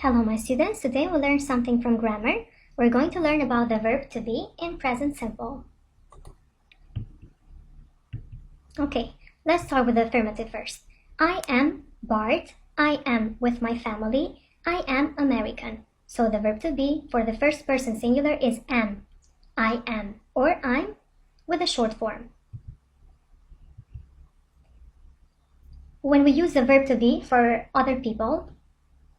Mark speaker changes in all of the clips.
Speaker 1: Hello my students, today we'll learn something from grammar. We're going to learn about the verb to be in present simple. Okay, let's start with the affirmative first. I am Bart, I am with my family, I am American. So the verb to be for the first person singular is am. I am or I'm with a short form. When we use the verb to be for other people,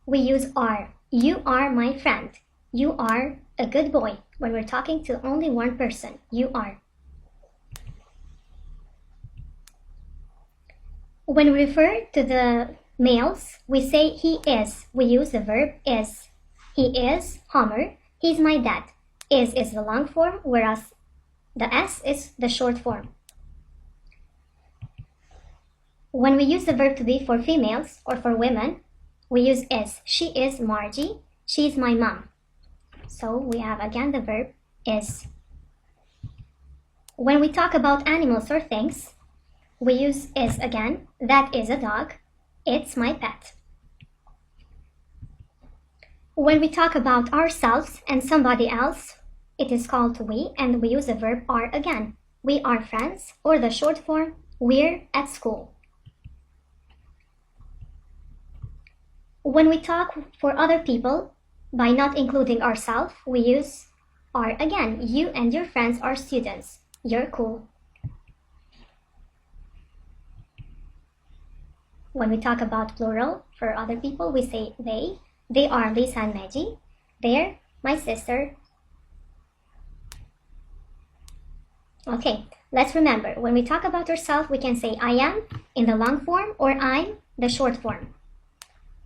Speaker 1: we use are. You are my friend. You are a good boy. When we're talking to only one person, you are. When we refer to the males, we say he is. We use the verb is. He is Homer. He's my dad. Is the long form, whereas the S is the short form. When we use the verb to be for females or for women, we use is. She is Margie. She's my mom. So we have again the verb is. When we talk about animals or things, we use is again. That is a dog. It's my pet. When we talk about ourselves and somebody else, it is called we, and we use the verb are again. We are friends, or the short form, we're at school. When we talk for other people, by not including ourselves, we use are again. You and your friends are students. You're cool. When we talk about plural for other people, we say they. They are Lisa and Maggie. They're my sister. Okay, let's remember, when we talk about ourselves, we can say I am in the long form or I'm the short form.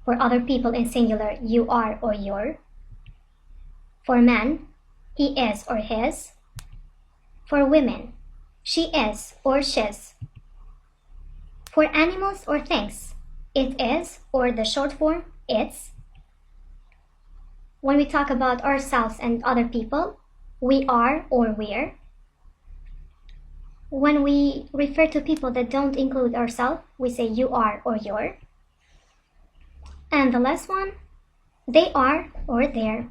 Speaker 1: For other people in singular, you are or you're. For men, he is or his. For women, she is or she's. For animals or things, it is or the short form, it's. When we talk about ourselves and other people, we are or we're. When we refer to people that don't include ourselves, we say you are or you're. And the last one, they are or they're.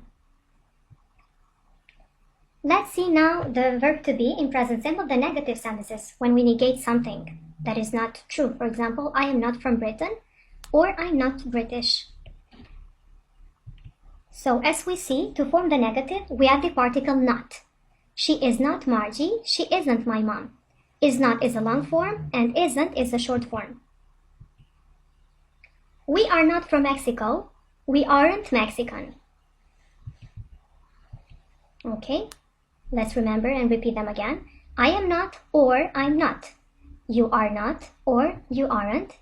Speaker 1: Let's see now the verb to be in present simple, the negative sentences, when we negate something that is not true. For example, I am not from Britain, or I'm not British. So as we see, to form the negative, we add the particle not. She is not Margie, she isn't my mom. Is not is a long form, and isn't is a short form. We are not from Mexico. We aren't Mexican. Okay, let's remember and repeat them again. I am not or I'm not. You are not or you aren't.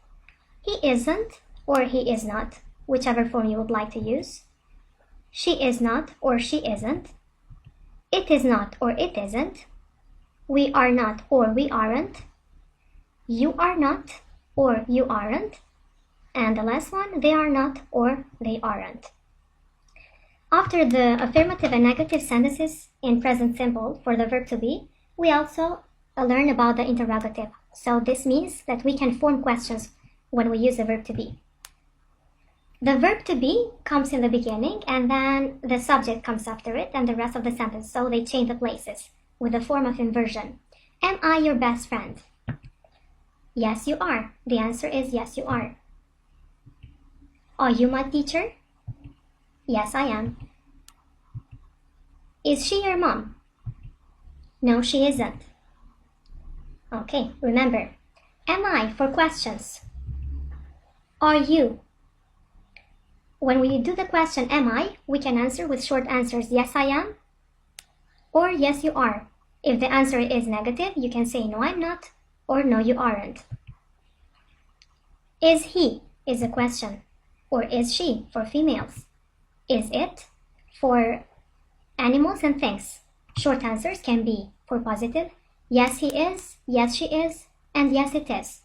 Speaker 1: He isn't or he is not, whichever form you would like to use. She is not or she isn't. It is not or it isn't. We are not or we aren't. You are not or you aren't. And the last one, they are not or they aren't. After the affirmative and negative sentences in present simple for the verb to be, we also learn about the interrogative. So this means that we can form questions when we use the verb to be. The verb to be comes in the beginning and then the subject comes after it and the rest of the sentence. So they change the places with a form of inversion. Am I your best friend? Yes, you are. The answer is yes, you are. Are you my teacher? Yes, I am. Is she your mom? No, she isn't. Okay, remember, am I for questions. Are you? When we do the question, am I, we can answer with short answers, yes, I am, or yes, you are. If the answer is negative, you can say, no, I'm not, or no, you aren't. Is he is a question. Or is she for females? Is it for animals and things? Short answers can be for positive, yes he is, yes she is, and yes it is.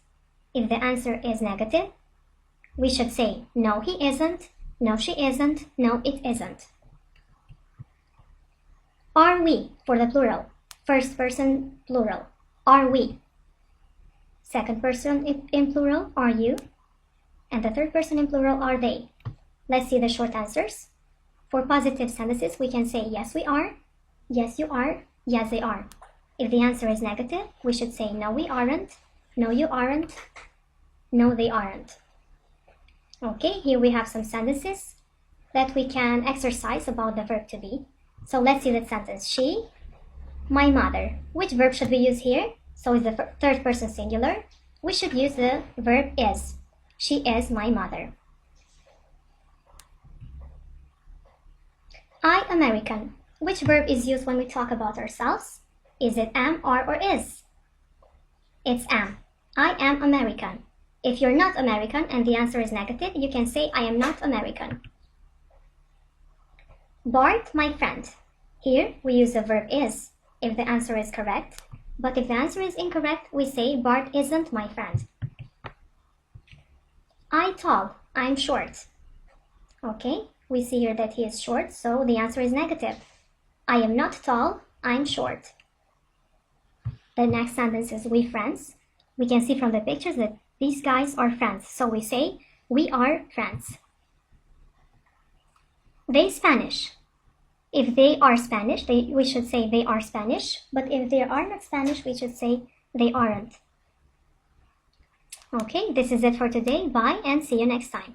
Speaker 1: If the answer is negative, we should say no he isn't, no she isn't, no it isn't. Are we for the plural? First person plural, are we. Second person in plural, are you. And the third person in plural, are they. Let's see the short answers. For positive sentences, we can say yes, we are, yes, you are, yes, they are. If the answer is negative, we should say no, we aren't, no, you aren't, no, they aren't. Okay, here we have some sentences that we can exercise about the verb to be. So let's see that sentence. She, my mother. Which verb should we use here? So it's the third person singular. We should use the verb is. She is my mother. I, American. Which verb is used when we talk about ourselves? Is it am, are, or is? It's am. I am American. If you're not American and the answer is negative, you can say I am not American. Bart, my friend. Here we use the verb is if the answer is correct, but if the answer is incorrect, we say Bart isn't my friend. I tall, I'm short. Okay, we see here that he is short, so the answer is negative. I am not tall, I'm short. The next sentence is we friends. We can see from the pictures that these guys are friends, so we say we are friends. They Spanish. If they are Spanish, we should say they are Spanish, but if they are not Spanish, we should say they aren't. Okay, this is it for today. Bye and see you next time.